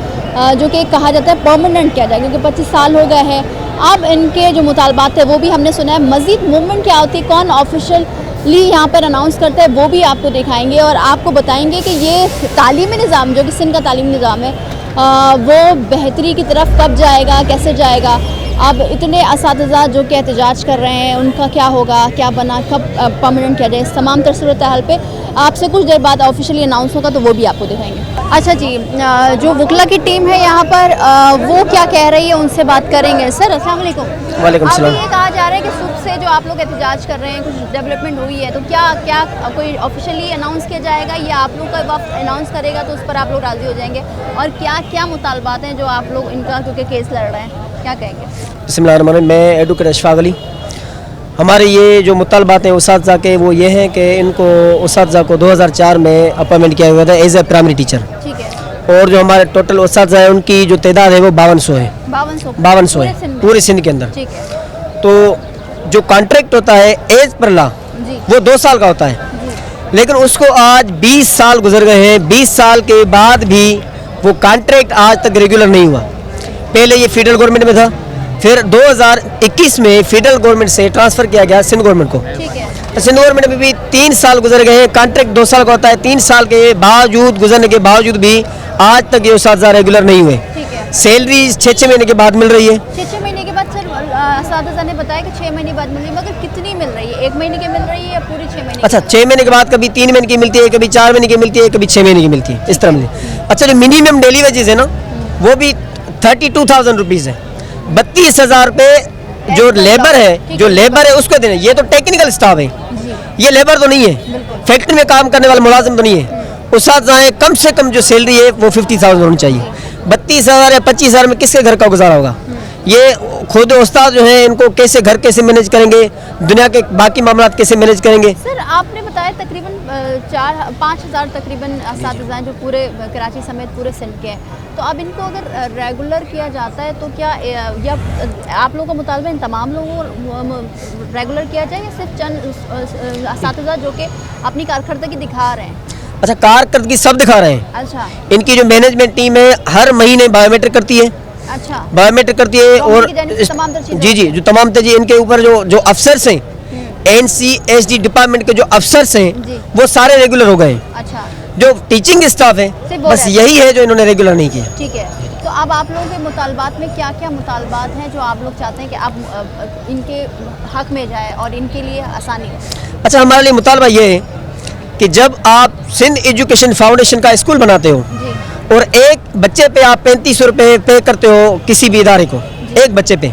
जो कि कहा जाता है परमानेंट किया जाए, क्योंकि 25 साल हो गए हैं। अब इनके जो मुतालबात थे वो भी हमने सुना है। मज़ीद मूवमेंट क्या होती है, कौन ऑफिशियली यहाँ पर अनाउंस करता है, वो भी आपको दिखाएंगे और आपको बताएंगे कि ये तालीमी निज़ाम जो कि सिंध का तालीमी निज़ाम है वो बेहतरी की तरफ कब जाएगा, कैसे जाएगा। अब इतने असातिज़ा जो कि एहतजाज कर रहे हैं उनका क्या होगा, क्या बना, कब परमानेंट किया जाए, इस तमाम तर सूरत हाल पे आपसे कुछ देर बाद ऑफिशियली अनाउंस होगा तो वो भी आपको दिखाएंगे। अच्छा जी, जो वकला की टीम है यहाँ पर वो क्या कह रही है उनसे बात करेंगे। सर अस्सलाम वालेकुम। वालेकुम सलाम। ये कहा जा रहा है कि सुबह से जो आप लोग एहतजाज कर रहे हैं कुछ डेवलपमेंट हुई है, तो क्या कोई ऑफिशियली अनाउंस किया जाएगा या आप लोग का वक्त अनाउंस करेगा तो उस पर आप लोग राज़ी हो जाएंगे, और क्या मुतालबात हैं जो आप लोग इनका, क्योंकि केस लड़ रहे हैं, क्या कहेंगे? बिस्मिल्लाहिर्रहमानिर्रहीम। मैं एडवोकेट अशफाक अली। हमारे ये जो मुतालबात हैं उसातिज़ा के, वो ये हैं कि इनको उसातिज़ा को 2004 में अपॉइंटमेंट किया गया था एज ए प्राइमरी टीचर। ठीक है। और जो हमारे टोटल उसातिज़ा है उनकी जो तादाद है वो 5200 है। 5200 है पूरे सिंध के अंदर। ठीक है। तो जो कॉन्ट्रैक्ट होता है एज पर ला वो 2 साल का होता है, लेकिन उसको आज 20 साल गुजर गए हैं। 20 साल के बाद भी वो कॉन्ट्रैक्ट आज तक रेगुलर नहीं हुआ। पहले ये फेडरल गवर्नमेंट में था, फिर 2021 में फेडरल गवर्नमेंट से ट्रांसफ़र किया गया सिंध गवर्नमेंट को। तो सिंध गवर्नमेंट में भी 3 साल गुजर गए हैं। कॉन्ट्रैक्ट 2 साल का होता है। 3 साल के बावजूद गुजरने के बावजूद भी आज तक ये उसातिज़ा रेगुलर नहीं हुए। सैलरी 6 महीने के बाद मिल रही है। 6 महीने के बाद सर असातिज़ा ने बताया कि 6 महीने बाद मिल रही है, मगर कितनी मिल रही है? 1 महीने की मिल रही है या पूरी 6 महीने? अच्छा, 6 महीने के बाद कभी 3 महीने की मिलती है, कभी 4 महीने की मिलती है, कभी 6 महीने की मिलती है, इस तरह मिलती है। अच्छा, जो मिनिमम डेली वेजेस है ना वो भी 32,000 रुपीज़ है। 32,000 रुपये जो लेबर है उसको देना। ये तो टेक्निकल स्टाफ है, ये लेबर तो नहीं है, फैक्ट्री में काम करने वाला मुलाजिम तो नहीं है। उसातिज़ा कम से कम जो सैलरी है वो 50,000 होनी चाहिए। 32,000 या 25,000 में किसके घर का गुजारा होगा? ये खुद उस्ताद जो हैं इनको कैसे घर कैसे मैनेज करेंगे, दुनिया के बाकी मामलात कैसे मैनेज करेंगे? सर आपने बताया तकरीबन 4-5,000 तकरीबन असातिज़ा जो पूरे कराची समेत पूरे सिंध के हैं, तो अब इनको अगर रेगुलर किया जाता है तो क्या या आप लोगों का मुतालबा इन तमाम लोगों को रेगुलर किया जाए या सिर्फ चंद असातिज़ा जो कि अपनी कारकर्दगी दिखा रहे हैं? अच्छा, कारकर्दगी सब दिखा रहे हैं। अच्छा, इनकी जो मैनेजमेंट टीम है हर महीने बायोमेट्रिक करती है। अच्छा, बायोमेट्रिक करती है और जी जी जो तमाम तजी इनके ऊपर जो अफसर्स हैं NCSD डिपार्टमेंट के जो अफसर्स हैं वो सारे रेगुलर हो गए। अच्छा, जो टीचिंग स्टाफ है बस यही है जो इन्होंने रेगुलर नहीं किया। ठीक है, तो अब आप लोगों के मुतालबात में क्या क्या मुतालबात हैं जो आप लोग चाहते हैं कि आप इनके हक में जाए और इनके लिए आसानी हो? अच्छा, हमारे लिए मुतालबा ये है कि जब आप सिंध एजुकेशन फाउंडेशन का स्कूल बनाते हो और एक बच्चे पे आप 3500 रुपये पे करते हो किसी भी इदारे को, एक बच्चे पे,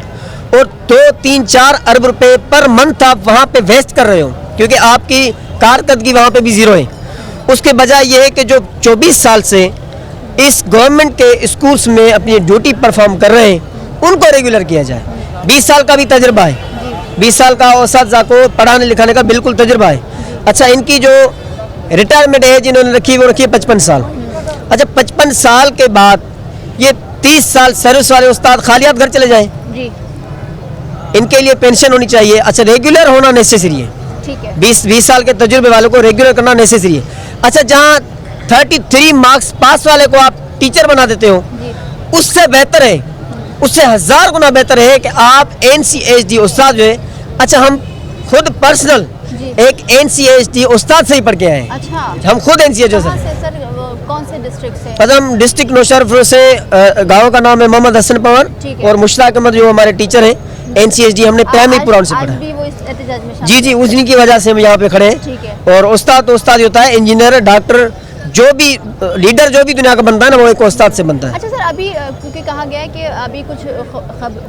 और 2-3-4 अरब रुपए पर मंथ आप वहाँ पे वेस्ट कर रहे हो क्योंकि आपकी कारकर्दगी वहाँ पे भी ज़ीरो है। उसके बजाय ये है कि जो 24 साल से इस गवर्नमेंट के स्कूल्स में अपनी ड्यूटी परफॉर्म कर रहे हैं उनको रेगुलर किया जाए। 20 साल का भी तजुर्बा है, 20 साल का उस्ताद को पढ़ाने लिखाने का बिल्कुल तजुर्बा है। अच्छा, इनकी जो रिटायरमेंट एज इन्होंने रखी वो रखी है 55 साल। अच्छा, 55 साल के बाद ये 30 साल सर्विस वाले उस्ताद खालियात घर चले जाएं, इनके लिए पेंशन होनी चाहिए। अच्छा, रेगुलर होना नेसेसरी है, ठीक है, 20 साल के तजुर्बे वालों को रेगुलर करना नेसेसरी है। अच्छा, जहाँ 33 मार्क्स पास वाले को आप टीचर बना देते हो उससे बेहतर है, उससे 1000 गुना बेहतर है कि आप NCSD उस्ताद जो है, अच्छा हम खुद पर्सनल एक NCSD उस्ताद से ही पढ़ के आए हैं। अच्छा, हम खुद NCSD सर कौन से डिस्ट्रिक्ट से? पदम डिस्ट्रिक्ट नौशरपुर से, गांव का नाम है मोहम्मद हसन पवन और मुश्ताक अहमद जो हमारे टीचर हैं NCSD, हमने प्राइमरी पुरान से पढ़ा है। जी जी, उन्हीं की वजह से हम यहाँ पे खड़े हैं। और उस्ताद तो उस्ताद होता है, इंजीनियर, डॉक्टर, जो भी लीडर जो भी दुनिया का बनता है ना वो एक उस्ताद से बनता है। अच्छा सर, अभी क्योंकि कहा गया है कि अभी कुछ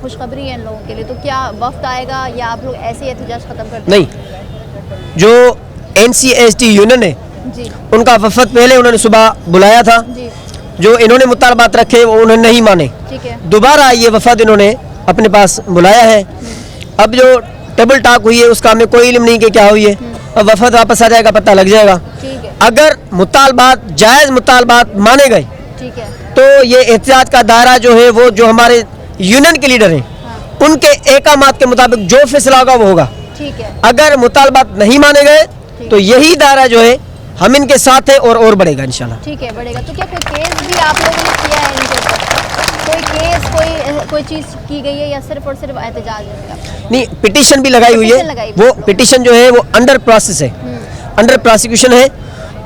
खुशखबरी है इन लोगों के लिए, तो क्या वक्त आएगा या आप लोग ऐसे ही एहतजाज खत्म कर देंगे? नहीं, जो NCSD यूनियन है उनका वफद पहले उन्होंने सुबह बुलाया था, जो इन्होंने मुतालबात रखे वो उन्होंने नहीं माने, दोबारा ये वफद इन्होंने अपने पास बुलाया है। अब जो टेबल टॉक हुई है उसका हमें कोई इल्म नहीं कि क्या हुई है, अब वफद वापस आ जाएगा, पता लग जाएगा। अगर मुतालबात जायज़ मुतालबात माने गए तो ये एहतजाज का दायरा जो है वो जो हमारे यूनियन के लीडर हैं उनके एकामात के मुताबिक जो फैसला होगा वो होगा। अगर मुतालबात नहीं माने गए तो यही दायरा जो है हम इनके साथ है और बढ़ेगा इंशाल्लाह। ठीक है, बढ़ेगा। तो क्या कोई केस भी आप लोगों ने किया है इनके ऊपर? कोई केस कोई चीज़ की गई है या सिर्फ और सिर्फ एहतजाज है? नहीं, पिटीशन भी लगाई हुई है, वो पिटीशन जो है वो अंडर प्रोसेस है, अंडर प्रोसिक्यूशन है।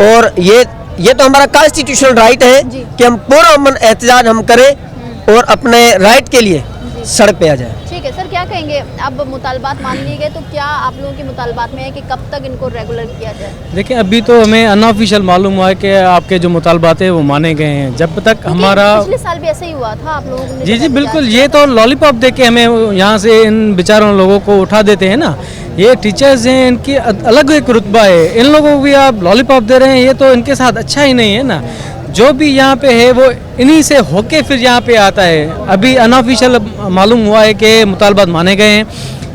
और ये तो हमारा कॉन्स्टिट्यूशनल राइट है कि हम पूरा अमन एहतजाज हम करें और अपने राइट के लिए सड़क पे आ जाए। ठीक है सर, क्या कहेंगे? अब मुतालबात मान लिए गए तो क्या आप लोगों के मुतालबात में है कि कब तक इनको रेगुलर किया जाए? देखिए, अभी तो हमें अनऑफिशियल मालूम हुआ है कि आपके जो मुतालबात है वो माने गए हैं। जब तक हमारा पिछले साल भी ऐसा ही हुआ था, आप लोगों ने जी बिल्कुल, ये तो लॉलीपॉप दे के हमें यहाँ से इन बेचारों लोगों को उठा देते हैं ना। ये टीचर्स हैं, इनकी अलग एक रुतबा है, इन लोगों को भी आप लॉलीपॉप दे रहे हैं, ये तो इनके साथ अच्छा ही नहीं है ना। जो भी यहाँ पे है वो इन्हीं से होके फिर यहाँ पे आता है। अभी अनऑफिशियल मालूम हुआ है कि मुतालबात माने गए हैं,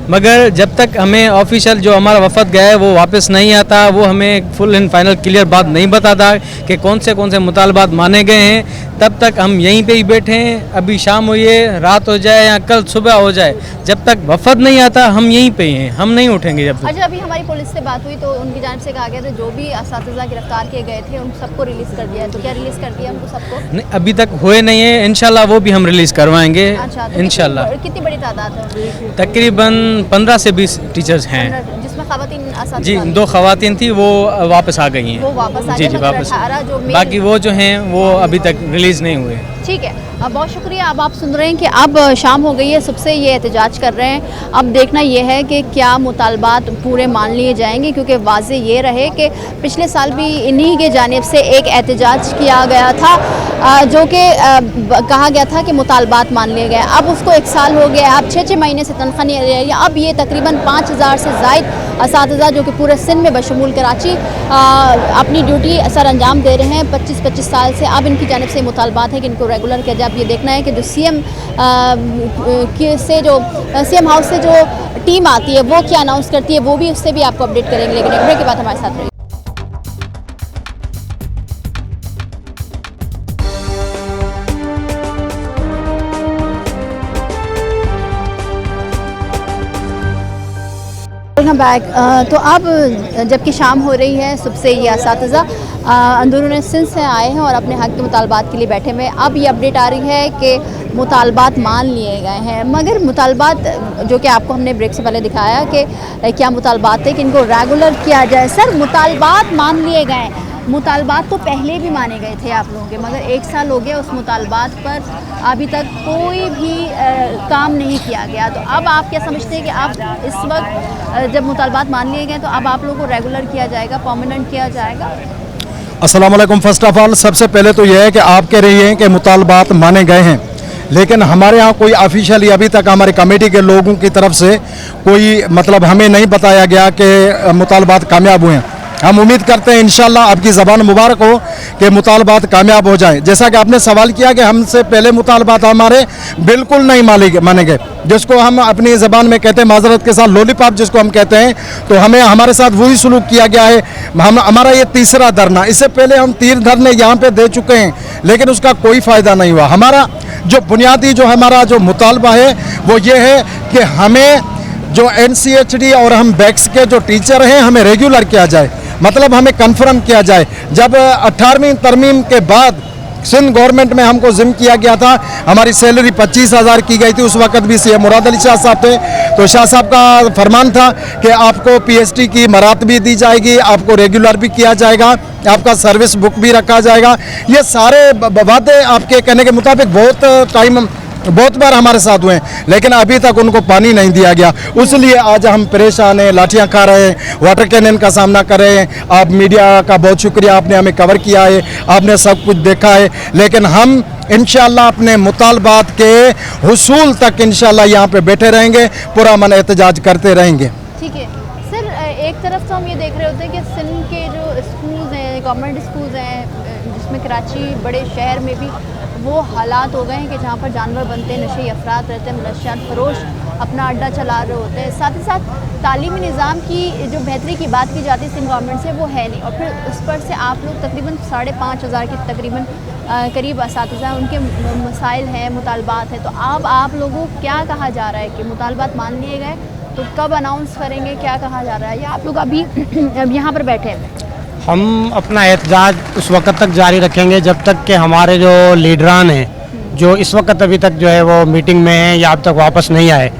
मगर जब तक हमें ऑफिशियल जो हमारा वफद गया है वो वापस नहीं आता, वो हमें फुल एंड फाइनल क्लियर बात नहीं बताता कि कौन से मुतालबात माने गए हैं, तब तक हम यहीं पे ही बैठे हैं। अभी शाम हुई है, रात हो जाए या कल सुबह हो जाए, जब तक वफद नहीं आता हम यहीं पे ही हैं, हम नहीं उठेंगे जब तक। अच्छा, अभी हमारी पुलिस से बात हुई तो उनकी जानिब से कहा गया था जो भी असातिज़ा गिरफ्तार किए गए थे उन सबको रिलीज़ कर दिया है, तो क्या रिलीज़ कर दिया उनको सबको? नहीं, अभी तक हुए नहीं है, इंशाल्लाह वो भी हम रिलीज़ करवाएंगे। अच्छा, तो इंशाल्लाह। कितनी बड़ी तादाद है? तकरीबन 15 से 20 टीचर्स हैं, जिसमें ख़वातीन जी 2 ख़वातीन थी, वो वापस आ गई हैं। वो वापस आ जी वापस, बाकी वो जो हैं वो अभी तक रिलीज़ नहीं हुए। ठीक है, बहुत शुक्रिया। अब आप सुन रहे हैं कि अब शाम हो गई है, सबसे ये एहतजाज कर रहे हैं। अब देखना ये है कि क्या मुतालबात पूरे मान लिए जाएंगे, क्योंकि वाज़े ये रहे कि पिछले साल भी इन्हीं के जानिब से एक एहतजाज किया गया था जो कि कहा गया था कि मुतालबात मान लिए गए। अब उसको 1 साल हो गया, अब 6-6 महीने से तनख्वाह नहीं रही। अब ये तकरीबन 5000 से ज़ायद असातिज़ा जो कि पूरे सिंध में बशमूल कराची अपनी ड्यूटी सर अंजाम दे रहे हैं 25-25 साल से। अब इनकी जानिब से मुतालबात है कि इनको रेगुलर किया जाए। अब ये देखना है कि जो सीएम हाउस से जो टीम आती है वो क्या अनाउंस करती है, वो भी उससे भी आपको अपडेट करेंगे। लेकिन एक ब्रेक के बाद हमारे साथ रहिए। Welcome back. तो अब जबकि शाम हो रही है, सुबह से ये असातिज़ा अंदरूनी सिंध से आए हैं और अपने हक़ के मुतालबात के लिए बैठे हुए। अब ये अपडेट आ रही है कि मुतालबात मान लिए गए हैं, मगर मुतालबात जो कि आपको हमने ब्रेक से पहले दिखाया कि क्या मुतालबात थे कि इनको रेगुलर किया जाए। सर, मुतालबात मान लिए गए, मुतालबात तो पहले भी माने गए थे आप लोगों के, मगर 1 साल हो गया उस मुतालबात पर अभी तक कोई भी काम नहीं किया गया। तो अब आप क्या समझते हैं कि आप इस वक्त जब मुतालबात मान लिए गए तो अब आप लोगों को रेगुलर किया जाएगा, परमानेंट किया जाएगा? अस्सलाम वालेकुम। फर्स्ट ऑफ ऑल सबसे पहले तो यह है कि आप कह रही हैं कि मुतालबात माने गए हैं, लेकिन हमारे यहाँ कोई ऑफिशियली अभी तक हमारी कमेटी के लोगों की तरफ से कोई मतलब हमें नहीं बताया गया कि मुतालबात कामयाब हुए हैं। हम उम्मीद करते हैं इंशाल्लाह आपकी ज़बान मुबारक हो कि मुतालबात कामयाब हो जाए। जैसा कि आपने सवाल किया कि हमसे पहले मुतालबात हमारे बिल्कुल नहीं माने गए, जिसको हम अपनी ज़बान में कहते हैं माजरत के साथ लॉलीपॉप जिसको हम कहते हैं, तो हमें हमारे साथ वही सलूक किया गया है। हमारा ये तीसरा धरना, इससे पहले हम 3 धरने यहाँ पे दे चुके हैं, लेकिन उसका कोई फ़ायदा नहीं हुआ। हमारा जो बुनियादी जो हमारा जो मुतालबा है वो ये है कि हमें जो NCHD और हम बैक्स के जो टीचर हैं हमें रेगुलर किया जाए, मतलब हमें कन्फर्म किया जाए। जब 18वीं तरमीम के बाद सिंध गवर्नमेंट में हमको जिम किया गया था, हमारी सैलरी 25,000 की गई थी। उस वक्त भी CM मुराद अली शाह साहब थे, तो शाह साहब का फरमान था कि आपको PhD की मरात भी दी जाएगी, आपको रेगुलर भी किया जाएगा, आपका सर्विस बुक भी रखा जाएगा। ये सारे वादे आपके कहने के मुताबिक बहुत बार हमारे साथ हुए हैं, लेकिन अभी तक उनको पानी नहीं दिया गया। इसलिए आज हम परेशान हैं, लाठियां खा रहे हैं, वाटर कैनन का सामना कर रहे हैं। आप मीडिया का बहुत शुक्रिया, आपने हमें कवर किया है, आपने सब कुछ देखा है, लेकिन हम इंशाल्लाह अपने मुतालबात के हुसूल तक इंशाल्लाह यहाँ पे बैठे रहेंगे, पूरा मन एहतजाज करते रहेंगे। ठीक है सर, एक तरफ तो हम ये देख रहे होते हैं कि सिंध के जो स्कूल्स हैं, गवर्नमेंट स्कूल्स हैं, जिसमें कराची बड़े शहर में भी वो हालात हो गए हैं कि जहाँ पर जानवर बनते हैं, नशे अफराद रहते हैं, मनशियात फरोश अपना अड्डा चला रहे होते हैं। साथ ही साथ तालीमी निज़ाम की जो बेहतरी की बात की जाती है सिंध गवर्नमेंट से, वो है नहीं। और फिर उस पर से आप लोग तकरीबन 5,500 के तकरीबन करीब असातिज़ा, उनके मसाइल हैं, मुतालबात हैं। तो अब आप लोगों को क्या कहा जा रहा है कि मुतालबात मान लिए गए, तो कब अनाउंस करेंगे, क्या कहा जा रहा है, या आप लोग अभी यहाँ पर बैठे हैं? हम अपना एहतजाज उस वक्त तक जारी रखेंगे जब तक कि हमारे जो लीडरान हैं, जो इस वक्त अभी तक जो है वो मीटिंग में हैं या अब तक वापस नहीं आए,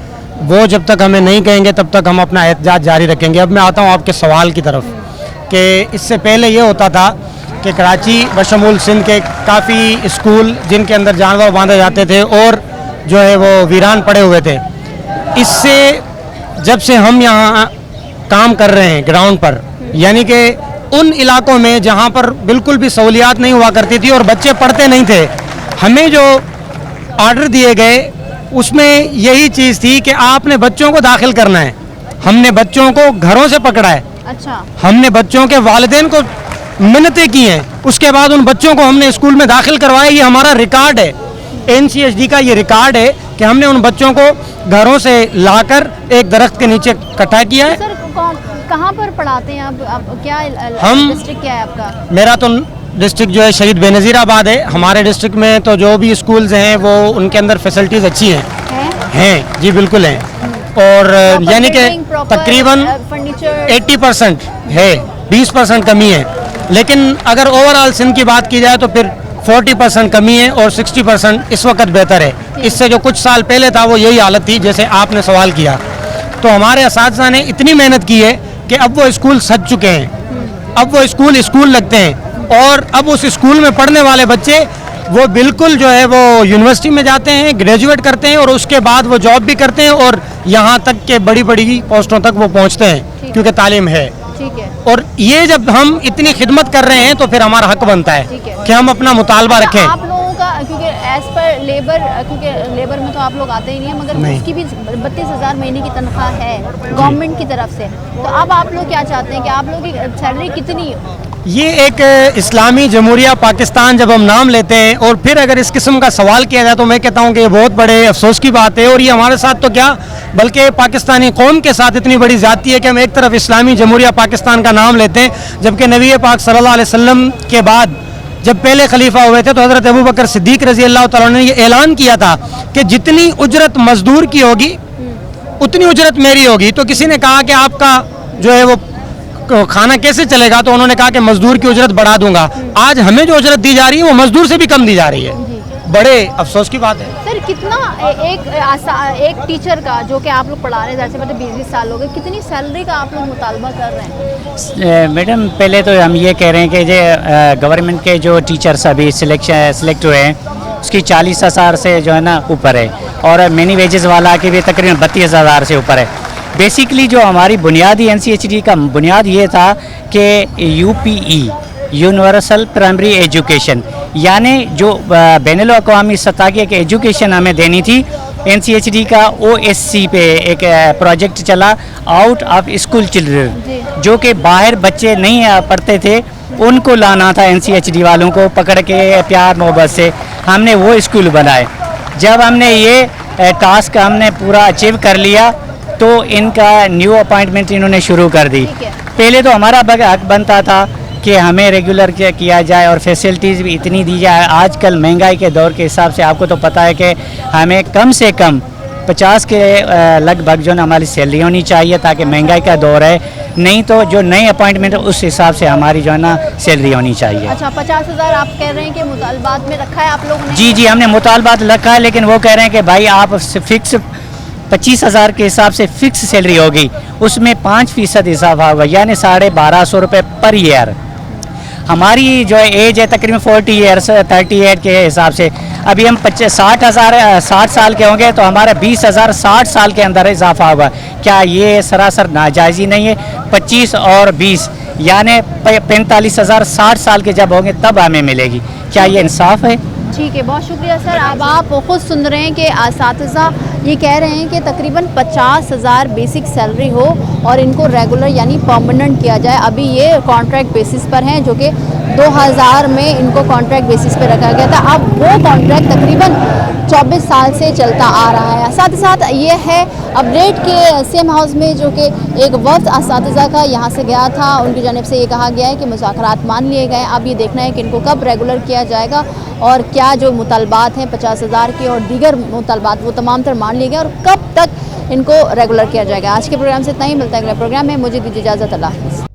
वो जब तक हमें नहीं कहेंगे तब तक हम अपना एहतजाज जारी रखेंगे। अब मैं आता हूँ आपके सवाल की तरफ कि इससे पहले ये होता था कि कराची बशमूल सिंध के काफ़ी स्कूल जिनके अंदर जानवर बांधे जाते थे और जो है वो वीरान पड़े हुए थे। इससे जब से हम यहाँ काम कर रहे हैं ग्राउंड पर, यानी कि उन इलाकों में जहाँ पर बिल्कुल भी सहूलियात नहीं हुआ करती थी और बच्चे पढ़ते नहीं थे, हमें जो ऑर्डर दिए गए उसमें यही चीज़ थी कि आपने बच्चों को दाखिल करना है। हमने बच्चों को घरों से पकड़ा है। अच्छा। हमने बच्चों के वालिदैन को मिन्नतें की हैं, उसके बाद उन बच्चों को हमने स्कूल में दाखिल करवाया। ये हमारा रिकॉर्ड है, NCHD का ये रिकॉर्ड है कि हमने उन बच्चों को घरों से लाकर एक दरख्त के नीचे इकट्ठा किया है। सर, कहाँ पर पढ़ाते हैं आप क्या डिस्ट्रिक्ट क्या है आपका? मेरा तो डिस्ट्रिक्ट जो है शहीद बेनज़ीराबाद है। हमारे डिस्ट्रिक्ट में तो जो भी स्कूल्स हैं वो उनके अंदर फैसिलिटीज़ अच्छी हैं जी, बिल्कुल हैं। और यानी कि तकरीबन 80% है, 20% कमी है। लेकिन अगर ओवरऑल सिंध की बात की जाए तो फिर 40% कमी है और 60% इस वक्त बेहतर है। इससे जो कुछ साल पहले था वो यही हालत थी जैसे आपने सवाल किया। तो हमारे असातिज़ा ने इतनी मेहनत की है कि अब वो स्कूल सज चुके हैं, अब वो स्कूल लगते हैं और अब उस स्कूल में पढ़ने वाले बच्चे वो बिल्कुल जो है वो यूनिवर्सिटी में जाते हैं, ग्रेजुएट करते हैं और उसके बाद वो जॉब भी करते हैं और यहाँ तक के बड़ी बड़ी पोस्टों तक वो पहुँचते हैं क्योंकि तालीम है। ठीक है। और ये जब हम इतनी खिदमत कर रहे हैं तो फिर हमारा हक बनता है कि हम अपना मुतालबा रखें। आप लोगों का क्योंकि एज पर लेबर, क्योंकि लेबर में तो आप लोग आते ही नहीं है, मगर नहीं। उसकी भी 32,000 महीने की तनख्वाह है गवर्नमेंट की तरफ से। तो अब आप लोग क्या चाहते हैं कि आप लोग की सैलरी कितनी हो? ये एक इस्लामी जमहूरिया पाकिस्तान जब हम नाम लेते हैं और फिर अगर इस किस्म का सवाल किया जाए तो मैं कहता हूँ कि ये बहुत बड़े अफसोस की बात है। और ये हमारे साथ तो क्या बल्कि पाकिस्तानी कौम के साथ इतनी बड़ी ज़्यादती है कि हम एक तरफ इस्लामी जमहूरिया पाकिस्तान का नाम लेते हैं, जबकि नबी पाक सल्लल्लाहु अलैहि वसल्लम के बाद जब पहले खलीफा हुए थे तो हज़रत अबू बकर सिद्दीक रज़ी अल्लाह तआला ने ये ऐलान किया था कि जितनी उजरत मजदूर की होगी उतनी उजरत मेरी होगी। तो किसी ने कहा कि आपका जो है वो खाना कैसे चलेगा, तो उन्होंने कहा कि मजदूर की उजरत बढ़ा दूंगा। आज हमें जो उजरत दी जा रही है वो मजदूर से भी कम दी जा रही है। बड़े अफसोस की बात है। सर कितना एक टीचर का जो कि आप लोग पढ़ा रहे हैं, मतलब 20 साल हो गए, कितनी सैलरी का आप लोग मुतालबा कर रहे हैं? मैडम पहले तो हम ये कह रहे हैं कि जो गवर्नमेंट के जो टीचर्स अभी सिलेक्ट हुए हैं उसकी 40,000 से जो है ना ऊपर है, और मिनी वेजेस वाला के भी तकरीबन 32,000 से ऊपर है। बेसिकली जो हमारी बुनियादी NCHD का बुनियाद ये था कि UPE यूनिवर्सल प्राइमरी एजुकेशन, यानी जो बैनुल अक़वामी सतह की एक एजुकेशन हमें देनी थी। NCHD का OSC पे एक प्रोजेक्ट चला, आउट ऑफ स्कूल चिल्ड्रन, जो कि बाहर बच्चे नहीं पढ़ते थे, उनको लाना था NCHD वालों को पकड़ के प्यार मोहब्बत से। हमने वो स्कूल बनाए। जब हमने ये टास्क हमने पूरा अचीव कर लिया तो इनका न्यू अपॉइंटमेंट इन्होंने शुरू कर दी। पहले तो हमारा हक बनता था कि हमें रेगुलर किया जाए और फैसिलिटीज़ भी इतनी दी जाए। आजकल महंगाई के दौर के हिसाब से आपको तो पता है कि हमें कम से कम 50 के लगभग जो ना हमारी सैलरी होनी चाहिए, ताकि महंगाई का दौर है, नहीं तो जो नई अपॉइंटमेंट है उस हिसाब से हमारी जो है ना सैलरी होनी चाहिए। अच्छा, 50,000 आप कह रहे हैं कि मुतालबात में रखा है आप लोगों ने? जी हमने मुतालबात रखा है, लेकिन वो कह रहे हैं कि भाई आप फिक्स 25,000 के हिसाब से फिक्स सैलरी होगी, उसमें 5% इजाफा होगा, यानी 1250 रुपये पर ईयर। हमारी जो एज है तकरीबन 40 ईयर्स 38 के हिसाब से, अभी हम 60 साल के होंगे तो हमारा 20,000 60 साल के अंदर इजाफा होगा। क्या ये सरासर नाजायज़ी नहीं है? 25 और 20 यानी 45,000 60 साल के जब होंगे तब हमें मिलेगी। क्या ये इंसाफ है? ठीक है, बहुत शुक्रिया सर। अब आप खुद सुन रहे हैं कि असातिज़ा ये कह रहे हैं कि तकरीबन 50,000 बेसिक सैलरी हो और इनको रेगुलर यानी परमानेंट किया जाए। अभी ये कॉन्ट्रैक्ट बेसिस पर हैं, जो कि 2000 में इनको कॉन्ट्रैक्ट बेसिस पर रखा गया था। अब वो कॉन्ट्रैक्ट तकरीबन 24 साल से चलता आ रहा है। साथ ही साथ ये है अपडेट के सेम हाउस में जो कि एक वफ्द असातिज़ा का यहाँ से गया था, उनकी जानिब से ये कहा गया है कि मुज़ाकरात मान लिए गए। अब ये देखना है कि इनको कब रेगुलर किया जाएगा और क्या जो मुतालबात हैं 50,000 के और दीगर मुतालबात वो तमाम तर मान लिए गए और कब तक इनको रेगुलर किया जाएगा। आज के प्रोग्राम से इतना ही, मिलता है अगले प्रोग्राम में। मुझे दीजिए इजाज़त, अल्लाह हाफ़िज़।